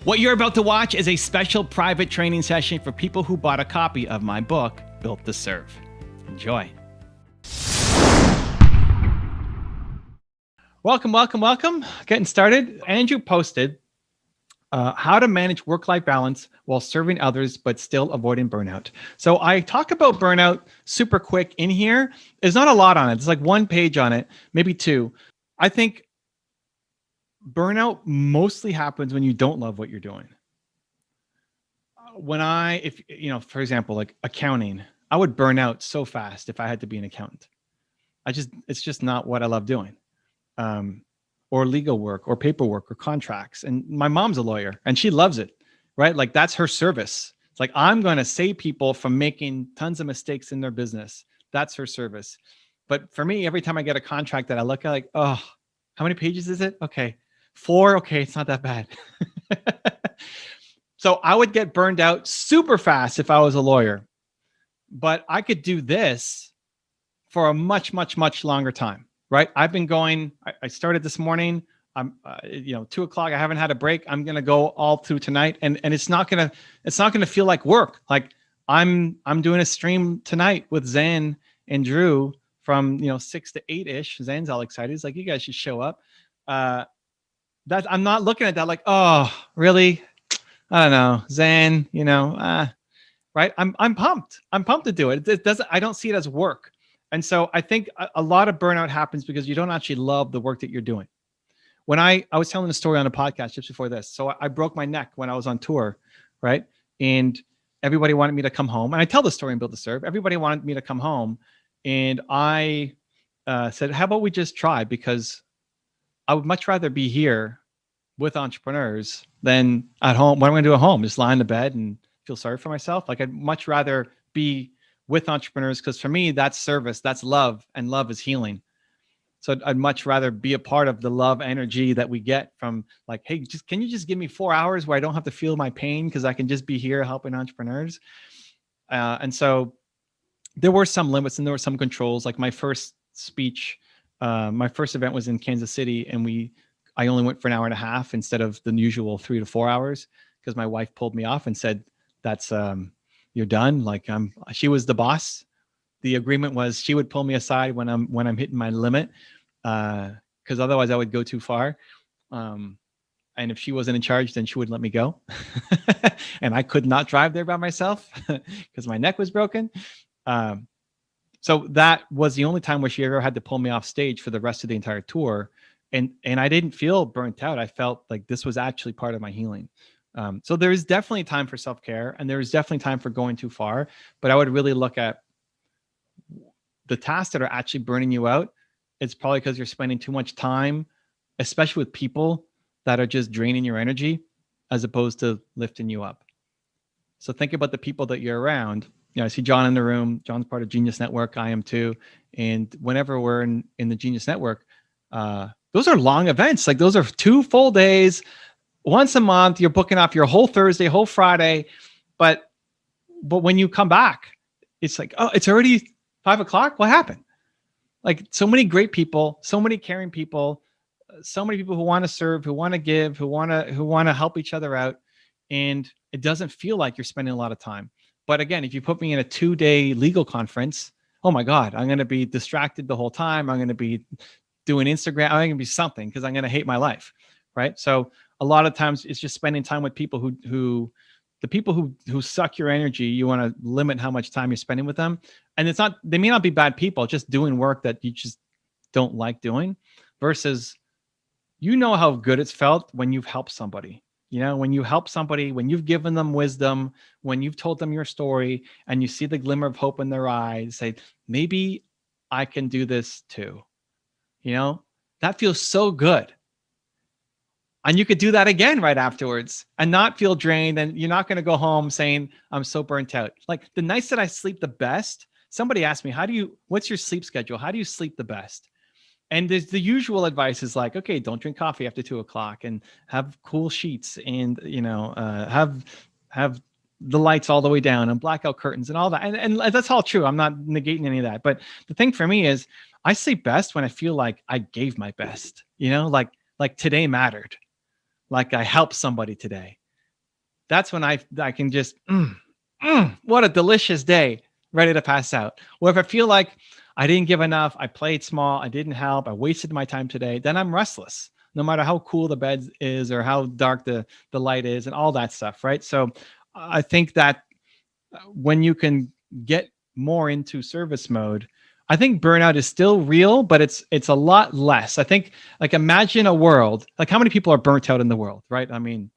What you're about to watch is a special private training session for people who bought a copy of my book, Built to Serve. Enjoy. Welcome. Getting started. Andrew posted how to manage work-life balance while serving others but still avoiding burnout. So I talk about burnout super quick in here. There's not a lot on it. It's like one page on it, maybe two. I think burnout mostly happens when you don't love what you're doing. For example, like accounting, I would burn out so fast if I had to be an accountant. It's just not what I love doing. Or legal work or paperwork or contracts. And my mom's a lawyer and she loves it, right? Like that's her service. It's like, I'm going to save people from making tons of mistakes in their business. That's her service. But for me, every time I get a contract that I look at, like, oh, how many pages is it? Okay. 4. Okay. It's not that bad. So I would get burned out super fast if I was a lawyer, but I could do this for a much, much, much longer time, right? I've been going, I started this morning. I'm, 2:00. I haven't had a break. I'm going to go all through tonight. And it's not going to feel like work. Like I'm doing a stream tonight with Zan and Drew from, 6 to 8-ish. Zan's all excited. He's like, you guys should show up. I'm not looking at that like, oh, really? I don't know. Zan, right? I'm pumped. I'm pumped to do it. I don't see it as work. And so I think a lot of burnout happens because you don't actually love the work that you're doing. When I was telling a story on a podcast just before this. So I broke my neck when I was on tour, right? And everybody wanted me to come home. And I tell the story in Built to Serve. Everybody wanted me to come home. And I said, how about we just try? Because I would much rather be here with entrepreneurs than at home. What am I going to do at home? Just lie in the bed and feel sorry for myself? Like I'd much rather be with entrepreneurs because for me, that's service, that's love, and love is healing. So I'd much rather be a part of the love energy that we get from like, hey, can you just give me 4 hours where I don't have to feel my pain because I can just be here helping entrepreneurs? And so there were some limits and there were some controls. Like my first speech, my first event was in Kansas City, and I only went for an hour and a half instead of the usual 3 to 4 hours because my wife pulled me off and said, that's you're done. Like she was the boss. The agreement was she would pull me aside when I'm hitting my limit, because otherwise I would go too far. And if she wasn't in charge, then she wouldn't let me go. And I could not drive there by myself because my neck was broken. So that was the only time where she ever had to pull me off stage for the rest of the entire tour. And I didn't feel burnt out. I felt like this was actually part of my healing. So there is definitely time for self-care, and there is definitely time for going too far. But I would really look at the tasks that are actually burning you out. It's probably because you're spending too much time, especially with people that are just draining your energy as opposed to lifting you up. So think about the people that you're around. I see John in the room. John's part of Genius Network. I am too. And whenever we're in the Genius Network, those are long events. Like those are 2 full days. Once a month, you're booking off your whole Thursday, whole Friday. But when you come back, it's like, oh, it's already 5:00. What happened? Like so many great people, so many caring people, so many people who want to serve, who want to give, who want to help each other out. And it doesn't feel like you're spending a lot of time. But again, if you put me in a 2-day legal conference, oh my God, I'm going to be distracted the whole time. I'm going to be doing Instagram. I'm going to be something because I'm going to hate my life. Right. So a lot of times it's just spending time with people who suck your energy. You want to limit how much time you're spending with them. And they may not be bad people, just doing work that you just don't like doing versus, how good it's felt when you've helped somebody, when you help somebody, when you've given them wisdom, when you've told them your story and you see the glimmer of hope in their eyes, say, maybe I can do this too. That feels so good. And you could do that again right afterwards and not feel drained. And you're not going to go home saying, I'm so burnt out. Like the nights that I sleep the best, somebody asked me, what's your sleep schedule? How do you sleep the best? And there's the usual advice is like, okay, don't drink coffee after 2:00 and have cool sheets and, have the lights all the way down and blackout curtains and all that. And that's all true. I'm not negating any of that. But the thing for me is I sleep best when I feel like I gave my best, like today mattered. Like I helped somebody today. that's when I can just, what a delicious day, ready to pass out. Or if I feel like I didn't give enough, I played small, I didn't help, I wasted my time today, then I'm restless, no matter how cool the bed is or how dark the light is and all that stuff, right? So I think that when you can get more into service mode, I think burnout is still real, but it's a lot less. I think, like, imagine a world, like, how many people are burnt out in the world, right? I mean,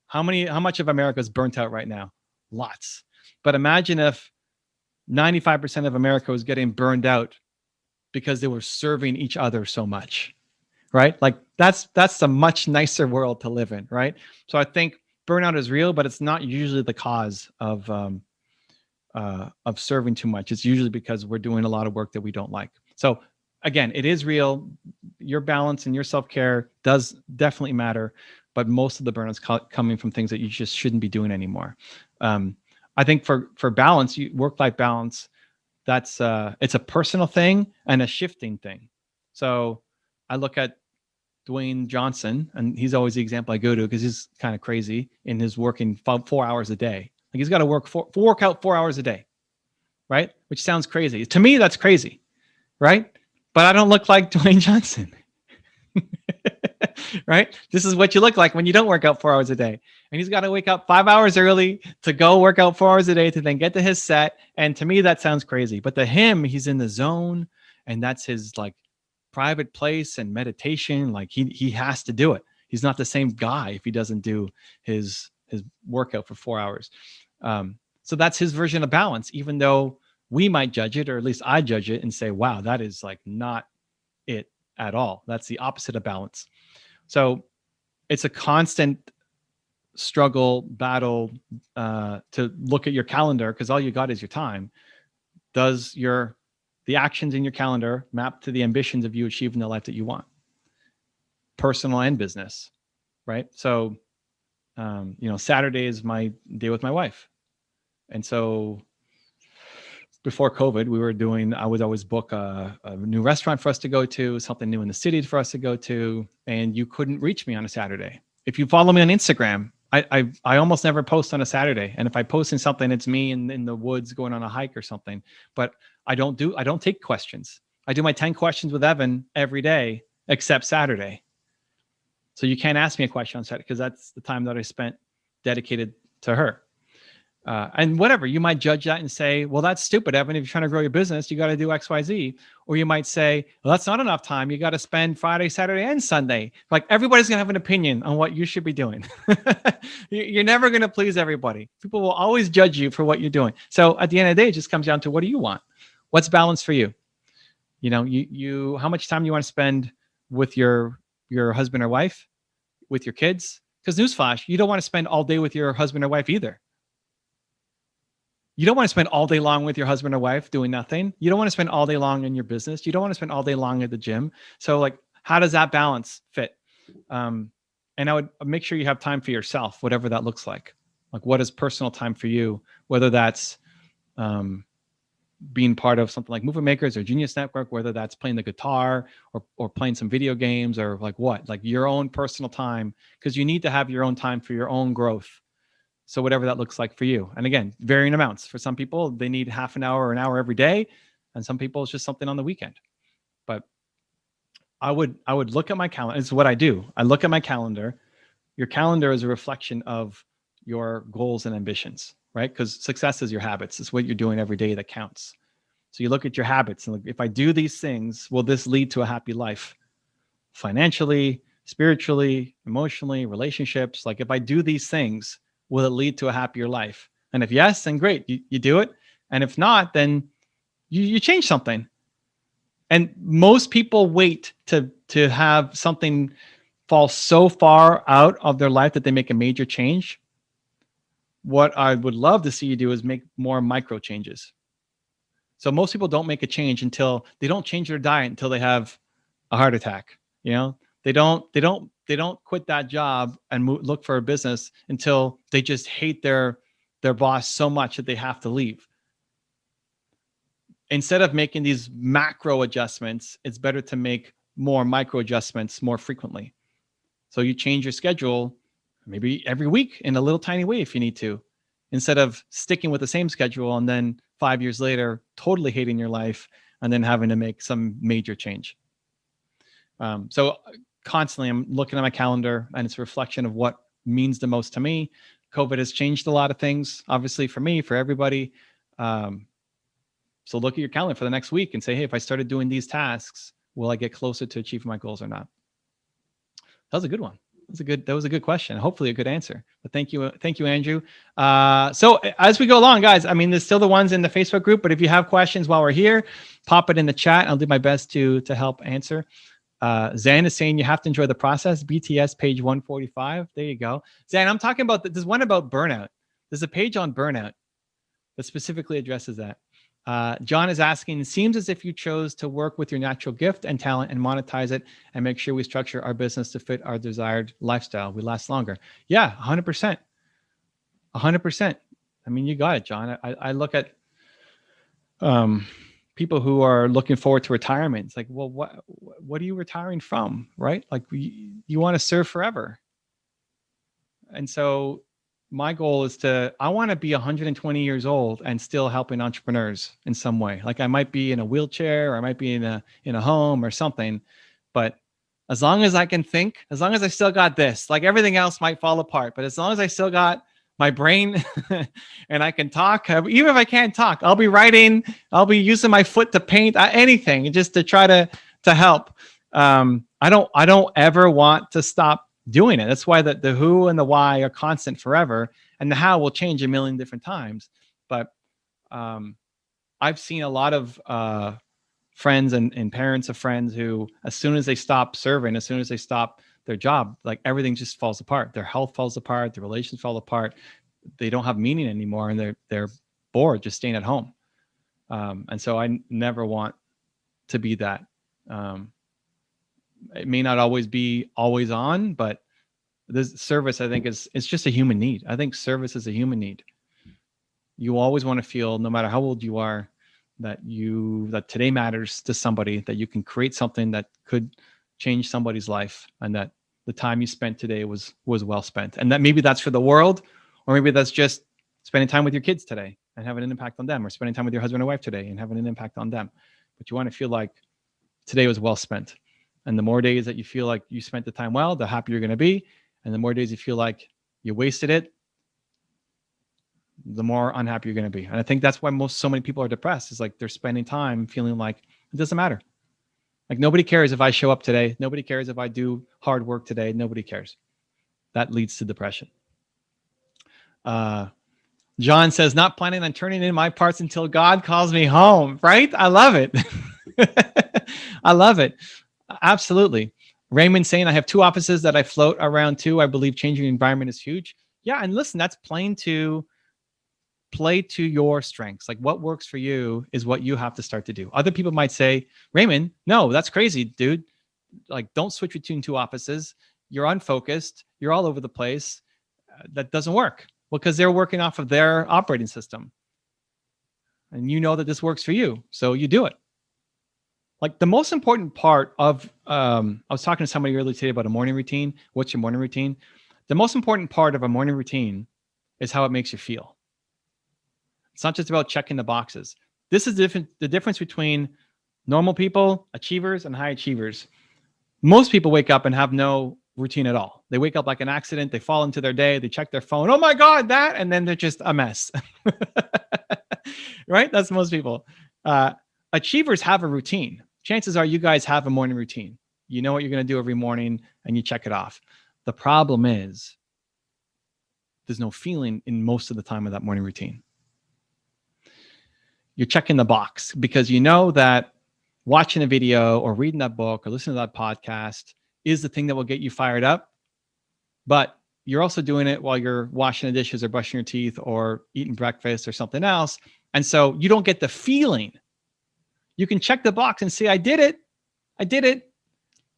how much of America is burnt out right now? Lots. But imagine if 95% of America was getting burned out because they were serving each other so much, right? Like, that's a much nicer world to live in, right? So I think burnout is real, but it's not usually the cause of serving too much. It's usually because we're doing a lot of work that we don't like. So again, it is real. Your balance and your self-care does definitely matter, but most of the burnout's coming from things that you just shouldn't be doing anymore. I think for balance, work-life balance, that's it's a personal thing and a shifting thing. So I look at Dwayne Johnson, and he's always the example I go to because he's kind of crazy in his working 4 hours a day. Like, he's got to work out 4 hours a day, right? Which sounds crazy. To me, that's crazy, right? But I don't look like Dwayne Johnson, right? This is what you look like when you don't work out 4 hours a day. And he's got to wake up 5 hours early to go work out 4 hours a day to then get to his set. And to me, that sounds crazy. But to him, he's in the zone, and that's his, like, private place and meditation. Like, he has to do it. He's not the same guy if he doesn't do his workout for 4 hours. So that's his version of balance, even though we might judge it, or at least I judge it and say, wow, that is, like, not it at all. That's the opposite of balance. So it's a constant struggle, battle, to look at your calendar, because all you got is your time. Does the actions in your calendar map to the ambitions of you achieving the life that you want, personal and business, right? So, Saturday is my day with my wife. And so before COVID, I would always book a new restaurant for us to go to, something new in the city for us to go to. And you couldn't reach me on a Saturday. If you follow me on Instagram, I almost never post on a Saturday. And if I post in something, it's me in the woods going on a hike or something. But I don't take questions. I do my 10 questions with Evan every day, except Saturday. So you can't ask me a question on Saturday because that's the time that I spent dedicated to her. And whatever, you might judge that and say, well, that's stupid, Evan. If you're trying to grow your business, you got to do X, Y, Z. Or you might say, well, that's not enough time. You got to spend Friday, Saturday, and Sunday. Like, everybody's going to have an opinion on what you should be doing. You're never going to please everybody. People will always judge you for what you're doing. So at the end of the day, it just comes down to, what do you want? What's balance for you? You how much time you want to spend with your husband or wife, with your kids? Because newsflash, you don't want to spend all day with your husband or wife either. You don't want to spend all day long with your husband or wife doing nothing. You don't want to spend all day long in your business. You don't want to spend all day long at the gym. So, like, how does that balance fit? And I would make sure you have time for yourself, whatever that looks like. Like, what is personal time for you? Whether that's being part of something like Movement Makers or Genius Network, whether that's playing the guitar or playing some video games, or like your own personal time, because you need to have your own time for your own growth. So whatever that looks like for you. And again, varying amounts. For some people, they need half an hour or an hour every day. And some people, it's just something on the weekend. But I would look at my calendar. It's what I do. I look at my calendar. Your calendar is a reflection of your goals and ambitions, right? Because success is your habits. It's what you're doing every day that counts. So you look at your habits and, like, if I do these things, will this lead to a happy life? Financially, spiritually, emotionally, relationships. Like, if I do these things, will it lead to a happier life? And if yes, then great, you do it. And if not, then you change something. And most people wait to have something fall so far out of their life that they make a major change. What I would love to see you do is make more micro changes. So most people don't make a change until they don't change their diet until they have a heart attack. They don't quit that job and look for a business until they just hate their boss so much that they have to leave. Instead of making these macro adjustments, it's better to make more micro adjustments more frequently. So you change your schedule maybe every week in a little tiny way if you need to, instead of sticking with the same schedule and then 5 years later totally hating your life and then having to make some major change. So constantly I'm looking at my calendar, and it's a reflection of what means the most to me. COVID has changed a lot of things, obviously, for me, for everybody. So look at your calendar for the next week and say, hey, if I started doing these tasks, will I get closer to achieving my goals or not? That was a good one. That was a good question. Hopefully a good answer. But thank you, Andrew. So as we go along, guys, I mean, there's still the ones in the Facebook group, but if you have questions while we're here, pop it in the chat. I'll do my best to help answer. Zan is saying you have to enjoy the process. BTS page 145. There you go. Zan, I'm talking about there's one about burnout. There's a page on burnout that specifically addresses that. John is asking, it seems as if you chose to work with your natural gift and talent and monetize it and make sure we structure our business to fit our desired lifestyle. We last longer. Yeah, 100%. 100%. I mean, you got it, John. I look at people who are looking forward to retirement. It's like, well, what are you retiring from, right? Like you want to serve forever. And so my goal is I want to be 120 years old and still helping entrepreneurs in some way. Like I might be in a wheelchair, or I might be in a home or something, but as long as I can think, as long as I still got this, like everything else might fall apart, but as long as I still got my brain and I can talk, even if I can't talk, I'll be writing, I'll be using my foot to paint, anything, just to try to help. I don't ever want to stop doing it. That's why the who and the why are constant forever, and the how will change a million different times. But I've seen a lot of friends and parents of friends who, as soon as they stop serving, as soon as they stop their job, like everything just falls apart. Their health falls apart, their relations fall apart. They don't have meaning anymore, and they're bored just staying at home. And so I never want to be that. It may not always be always on, but this service, I think, it's just a human need. I think service is a human need. You always want to feel, no matter how old you are, that today matters to somebody, that you can create something that could change somebody's life, and that the time you spent today was well spent. And that maybe that's for the world, or maybe that's just spending time with your kids today and having an impact on them, or spending time with your husband or wife today and having an impact on them. But you want to feel like today was well spent. And the more days that you feel like you spent the time well, the happier you're going to be. And the more days you feel like you wasted it, the more unhappy you're going to be. And I think that's why so many people are depressed, is like they're spending time feeling like it doesn't matter. Like nobody cares if I show up today. Nobody cares if I do hard work today. Nobody cares. That leads to depression. John says, not planning on turning in my parts until God calls me home. Right? I love it. I love it. Absolutely. Raymond saying, I have 2 offices that I float around to. I believe changing the environment is huge. Yeah. And listen, that's play to your strengths. Like what works for you is what you have to start to do. Other people might say, Raymond, no, that's crazy, dude. Like don't switch between 2 offices. You're unfocused. You're all over the place. That doesn't work. Well, because they're working off of their operating system. And you know that this works for you. So you do it. Like the most important part of, I was talking to somebody earlier today about a morning routine. What's your morning routine? The most important part of a morning routine is how it makes you feel. It's not just about checking the boxes. This is the difference between normal people, achievers, and high achievers. Most people wake up and have no routine at all. They wake up like an accident. They fall into their day. They check their phone. Oh my God, that. And then they're just a mess. Right? That's most people. Achievers have a routine. Chances are you guys have a morning routine. You know what you're going to do every morning and you check it off. The problem is there's no feeling in most of the time of that morning routine. You're checking the box because you know that watching a video or reading that book or listening to that podcast is the thing that will get you fired up. But you're also doing it while you're washing the dishes or brushing your teeth or eating breakfast or something else. And so you don't get the feeling. You can check the box and say, I did it.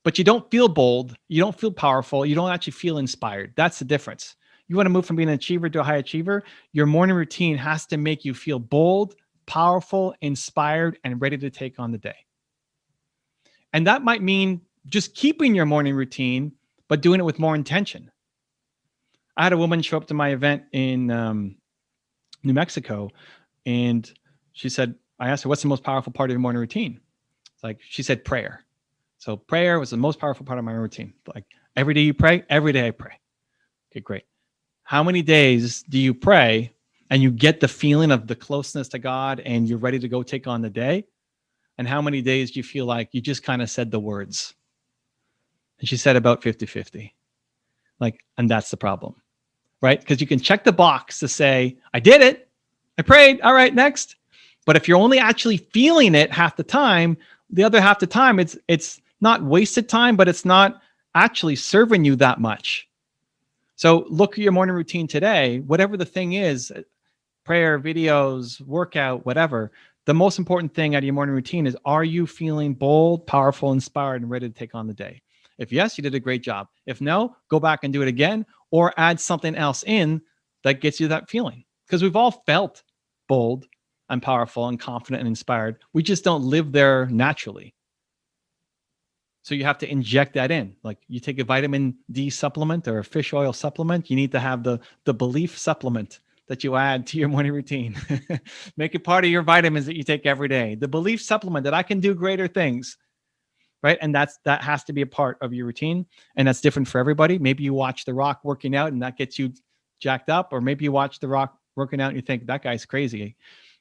But you don't feel bold. You don't feel powerful. You don't actually feel inspired. That's the difference. You want to move from being an achiever to a high achiever. Your morning routine has to make you feel bold, powerful, inspired, and ready to take on the day. And that might mean just keeping your morning routine, but doing it with more intention. I had a woman show up to my event in New Mexico, and she said, I asked her, what's the most powerful part of your morning routine? It's like, she said prayer. So prayer was the most powerful part of my routine. Like, every day you pray? Every day I pray. Okay, great. How many days do you pray and you get the feeling of the closeness to God and you're ready to go take on the day? And how many days do you feel like you just kind of said the words? And she said about 50-50. Like, and that's the problem, right? Because you can check the box to say, I did it. I prayed. All right, next. But if you're only actually feeling it half the time, the other half the time, it's not wasted time, but it's not actually serving you that much. So look at your morning routine today, whatever the thing is, prayer, videos, workout, whatever. The most important thing out of your morning routine is, are you feeling bold, powerful, inspired, and ready to take on the day? If yes, you did a great job. If no, go back and do it again, or add something else in that gets you that feeling. Because we've all felt bold and powerful and confident and inspired. We just don't live there naturally. So you have to inject that in. Like, you take a vitamin D supplement or a fish oil supplement, you need to have the belief supplement that you add to your morning routine. Make it part of your vitamins that you take every day. The belief supplement that I can do greater things, right? And that has to be a part of your routine. And that's different for everybody. Maybe you watch The Rock working out and that gets you jacked up, or maybe you watch The Rock working out and you think, that guy's crazy.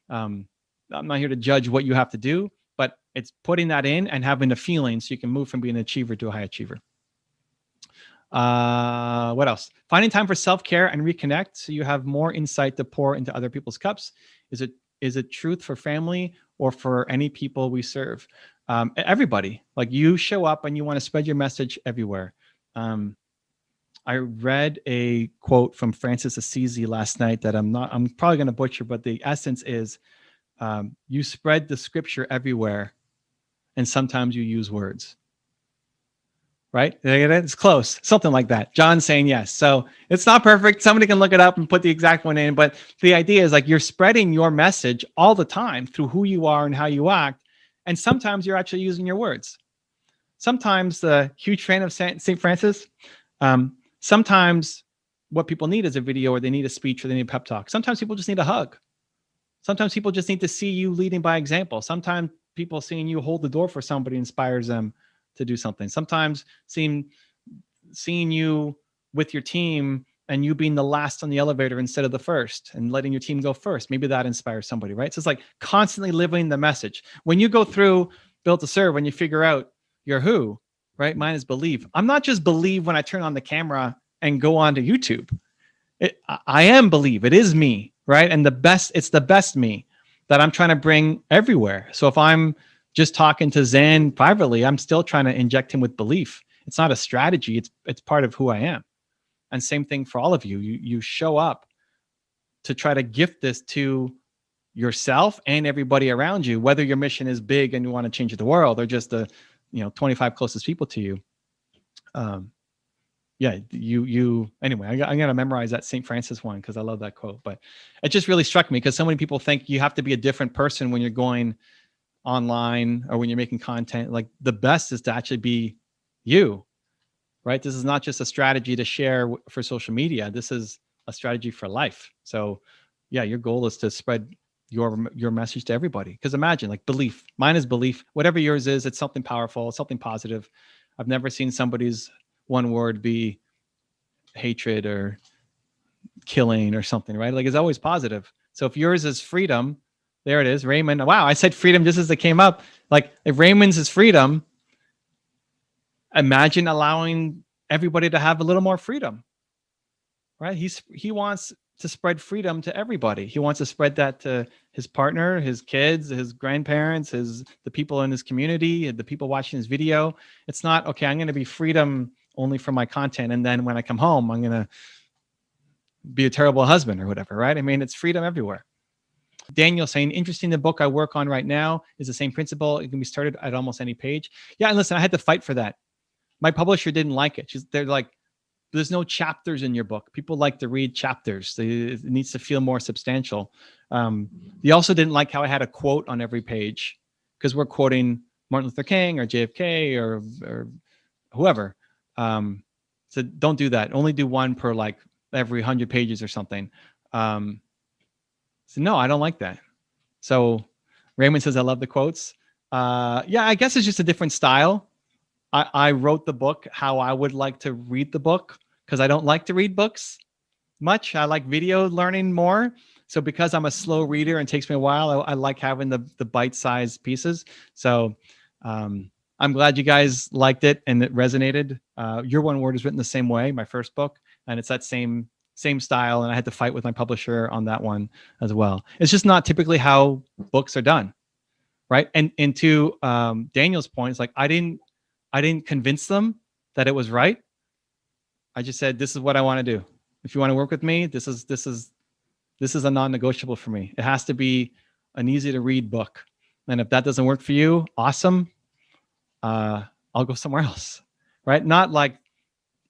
I'm not here to judge what you have to do, but it's putting that in and having the feeling so you can move from being an achiever to a high achiever. What else? Finding time for self-care and reconnect so you have more insight to pour into other people's cups. Is it truth for family or for any people we serve? Everybody. Like, you show up and you want to spread your message everywhere. I read a quote from Francis Assisi last night that I'm probably going to butcher, but the essence is, you spread the scripture everywhere, and sometimes you use words. Right? It's close. Something like that. John's saying yes. So it's not perfect. Somebody can look it up and put the exact one in. But the idea is, like, you're spreading your message all the time through who you are and how you act. And sometimes you're actually using your words. Sometimes, the huge fan of St. Francis, sometimes what people need is a video, or they need a speech, or they need a pep talk. Sometimes people just need a hug. Sometimes people just need to see you leading by example. Sometimes people seeing you hold the door for somebody inspires them to do something. Sometimes seeing you with your team and you being the last on the elevator instead of the first and letting your team go first, maybe that inspires somebody, right? So it's like constantly living the message. When you go through Built to Serve, when you figure out your who, right? Mine is believe. I'm not just believe when I turn on the camera and go onto YouTube. I am believe. It is me, right? And it's the best me that I'm trying to bring everywhere. So if I'm just talking to Zan privately, I'm still trying to inject him with belief. It's not a strategy. It's part of who I am. And same thing for all of you. You show up to try to gift this to yourself and everybody around you, whether your mission is big and you want to change the world, or just the 25 closest people to you. Anyway, I'm going to memorize that St. Francis one because I love that quote. But it just really struck me, because so many people think you have to be a different person when you're going online or when you're making content. Like, the best is to actually be you, right? This is not just a strategy to share for social media. This is a strategy for life. So yeah, your goal is to spread your message to everybody. Because imagine, like, belief. Mine is belief. Whatever yours is, it's something powerful, something positive. I've never seen somebody's one word be hatred or killing or something, right? Like, it's always positive. So if yours is freedom, there it is, Raymond. Wow, I said freedom just as it came up. Like, if Raymond's is freedom, imagine allowing everybody to have a little more freedom, right? He wants to spread freedom to everybody. He wants to spread that to his partner, his kids, his grandparents, the people in his community, the people watching his video. It's not, okay, I'm going to be freedom only for my content, and then when I come home, I'm going to be a terrible husband or whatever, right? I mean, it's freedom everywhere. Daniel saying, interesting, the book I work on right now is the same principle. It can be started at almost any page. Yeah, and listen, I had to fight for that. My publisher didn't like it. They're like, there's no chapters in your book. People like to read chapters. It needs to feel more substantial. They also didn't like how I had a quote on every page, because we're quoting Martin Luther King or JFK or whoever. So don't do that. Only do one per like every 100 pages or something. So no, I don't like that. So Raymond says, I love the quotes. Yeah, I guess it's just a different style. I wrote the book how I would like to read the book because I don't like to read books much. I like video learning more. So because I'm a slow reader and it takes me a while, I like having the bite-sized pieces. So I'm glad you guys liked it and it resonated. Your One Word is written the same way, my first book, and it's that same style. And I had to fight with my publisher on that one as well. It's just not typically how books are done, right? And to Daniel's point, it's like I didn't convince them that it was right. I just said, this is what I want to do. If you want to work with me, this is a non-negotiable for me. It has to be an easy to read book. And if that doesn't work for you, awesome. I'll go somewhere else, right? Not like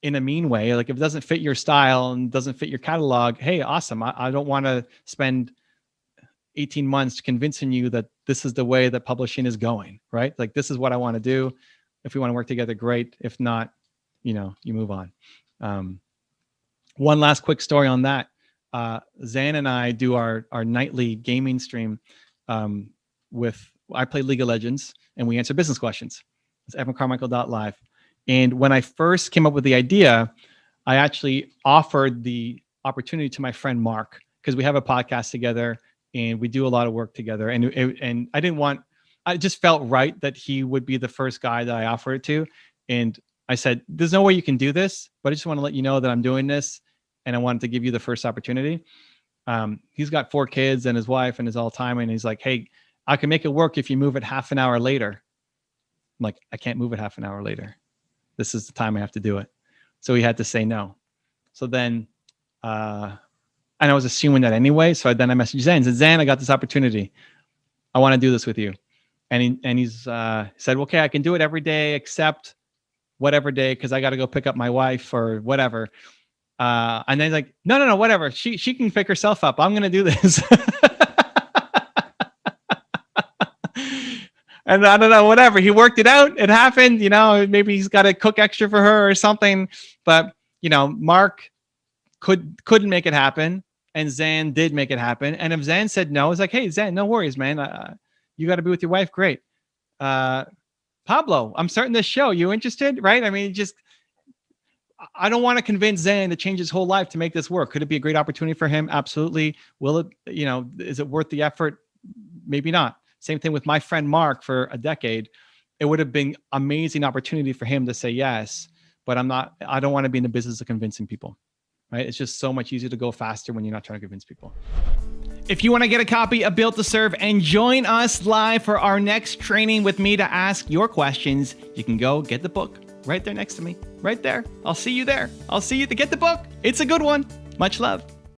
in a mean way. Like if it doesn't fit your style and doesn't fit your catalog, hey, awesome. I don't want to spend 18 months convincing you that this is the way that publishing is going, right? Like this is what I want to do. If we want to work together, great. If not, you move on. One last quick story on that. Zan and I do our nightly gaming stream I play League of Legends and we answer business questions. It's evancarmichael.live. And when I first came up with the idea, I actually offered the opportunity to my friend Mark, because we have a podcast together and we do a lot of work together. And I just felt right that he would be the first guy that I offered it to. And I said, there's no way you can do this, but I just want to let you know that I'm doing this. And I wanted to give you the first opportunity. He's got 4 kids and his wife and his all time. And he's like, hey, I can make it work if you move it half an hour later. I'm like, I can't move it half an hour later. This is the time I have to do it. So he had to say no. So then, and I was assuming that anyway. So then I messaged Zan and said, Zan, I got this opportunity. I want to do this with you. And he's said, okay, I can do it every day except whatever day, because I got to go pick up my wife or whatever. And then he's like, no, whatever. She can pick herself up. I'm going to do this. And I don't know, whatever. He worked it out. It happened. Maybe he's got to cook extra for her or something. But, Mark couldn't make it happen. And Zan did make it happen. And if Zan said no, it's like, hey, Zan, no worries, man. You got to be with your wife. Great. Pablo, I'm starting this show. You interested? Right? I mean, I don't want to convince Zan to change his whole life to make this work. Could it be a great opportunity for him? Absolutely. Will it, is it worth the effort? Maybe not. Same thing with my friend Mark for a decade. It would have been amazing opportunity for him to say yes, but I don't want to be in the business of convincing people, right? It's just so much easier to go faster when you're not trying to convince people. If you want to get a copy of Built to Serve and join us live for our next training with me to ask your questions, you can go get the book right there next to me, right there. I'll see you there. I'll see you to get the book. It's a good one. Much love.